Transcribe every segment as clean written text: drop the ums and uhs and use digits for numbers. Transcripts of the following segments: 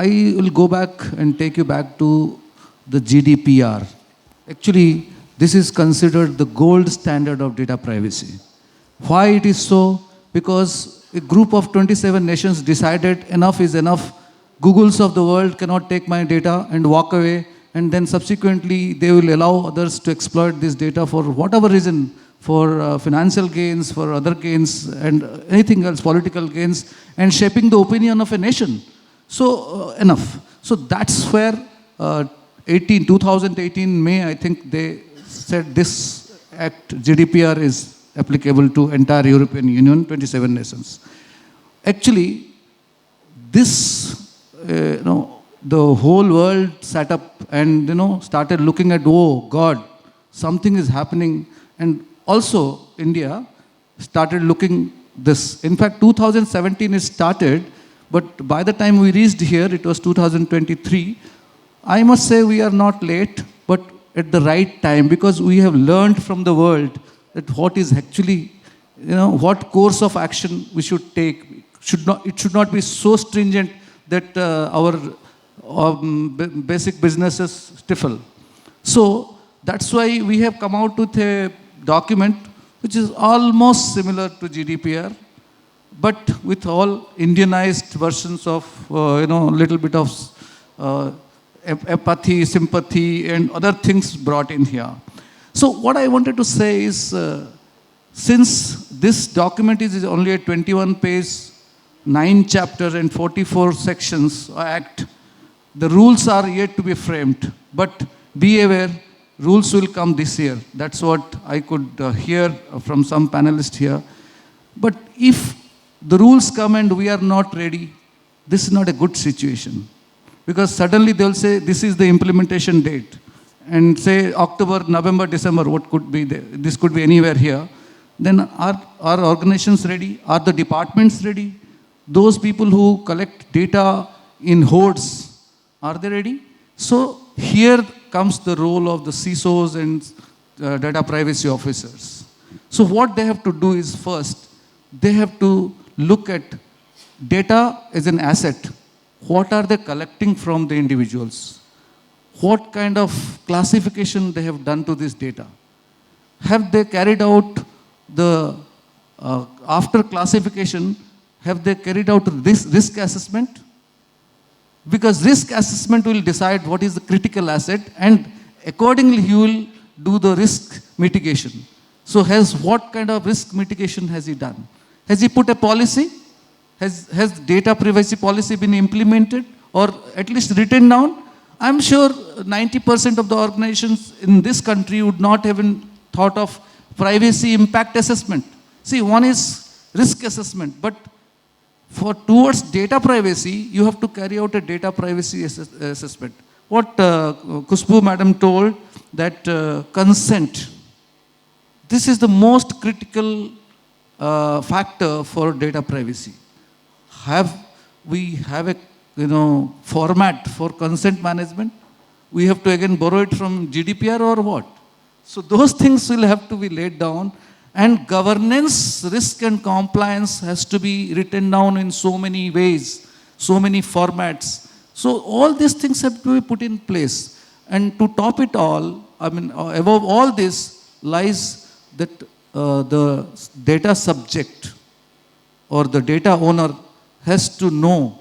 I will go back and take you back to the GDPR. Actually, this is considered the gold standard of data privacy. Why it is so? Because a group of 27 nations decided enough is enough. Googles of the world cannot take my data and walk away, and then subsequently they will allow others to exploit this data for whatever reason, for financial gains, for other gains, and anything else, political gains, and shaping the opinion of a nation. So enough. So that's where 2018 May, I think they said this act, GDPR, is applicable to entire European Union, 27 nations. Actually, this, the whole world sat up and, started looking at, oh God, something is happening. And also India started looking this. In fact, 2017 it started, but by the time we reached here, it was 2023. I must say we are not late, but at the right time, because we have learned from the world that what is actually, what course of action we should take. It should not be so stringent that our basic businesses stifle. So that's why we have come out with a document which is almost similar to GDPR, but with all Indianized versions of, little bit of empathy, sympathy, and other things brought in here. So what I wanted to say is, since this document is only a 21-page, 9-chapter and 44 sections act, the rules are yet to be framed. But be aware, rules will come this year. That's what I could hear from some panelists here. But if the rules come and we are not ready, this is not a good situation. Because suddenly they'll say, this is the implementation date. And say October, November, December, what could be there? This could be anywhere here. Then are organizations ready? Are the departments ready? Those people who collect data in hordes, are they ready? So here comes the role of the CISOs and data privacy officers. So what they have to do is, first, they have to look at data as an asset. What are they collecting from the individuals? What kind of classification they have done to this data? Have they carried out the, after classification, have they carried out this risk assessment? Because risk assessment will decide what is the critical asset, and accordingly he will do the risk mitigation. So what kind of risk mitigation has he done? Has he put a policy? Has data privacy policy been implemented or at least written down? I'm sure 90% of the organizations in this country would not have even thought of privacy impact assessment. See, one is risk assessment, but towards data privacy, you have to carry out a data privacy assessment. What Kushbu madam told, that consent, this is the most critical factor for data privacy. We have a format for consent management? We have to again borrow it from GDPR or what? So those things will have to be laid down, and governance, risk and compliance has to be written down in so many ways, so many formats. So all these things have to be put in place. And to top it all, above all this lies that the data subject or the data owner has to know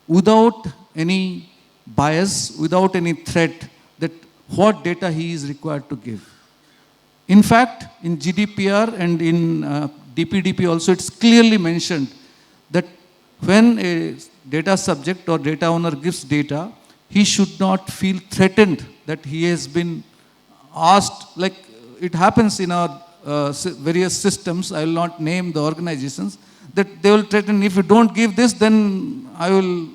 without any bias, without any threat, that what data he is required to give. In fact, in GDPR and in DPDP also, it's clearly mentioned that when a data subject or data owner gives data, he should not feel threatened that he has been asked, like it happens in our various systems, I will not name the organizations, that they will threaten, if you don't give this, then I will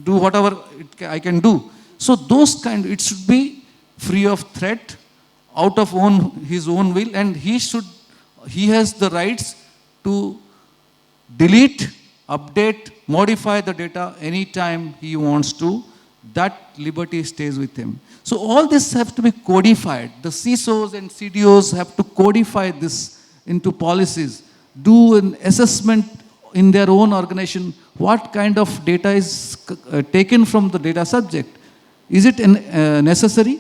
do whatever I can do. So those it should be free of threat, out of his own will, and he has the rights to delete, update, modify the data anytime he wants to. That liberty stays with him. So all this have to be codified. The CISOs and CDOs have to codify this into policies, do an assessment in their own organization what kind of data is taken from the data subject. Is it necessary?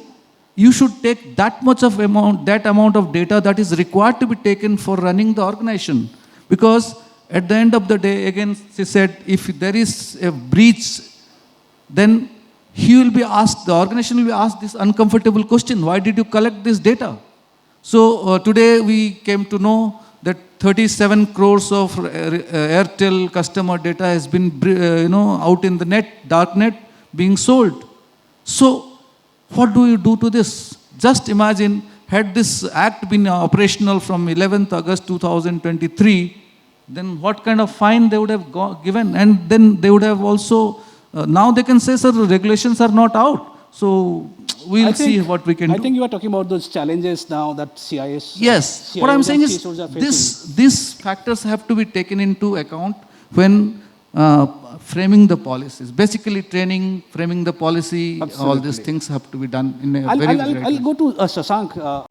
You should take that much of that amount of data that is required to be taken for running the organization. Because at the end of the day, again, she said, if there is a breach, then he will be asked, the organization will be asked this uncomfortable question: why did you collect this data? So today we came to know that 37 crores of Airtel customer data has been out in the net, dark net, being sold. So what do you do to this? Just imagine, had this act been operational from 11th August 2023, then what kind of fine they would have given? And then they would have also, now they can say, sir, the regulations are not out. So we'll see what we can do. I think you are talking about those challenges now that CIS. Yes. What I'm saying is, these factors have to be taken into account when framing the policies. Basically, training, framing the policy, all these things have to be done in a very I'll go to Shashank.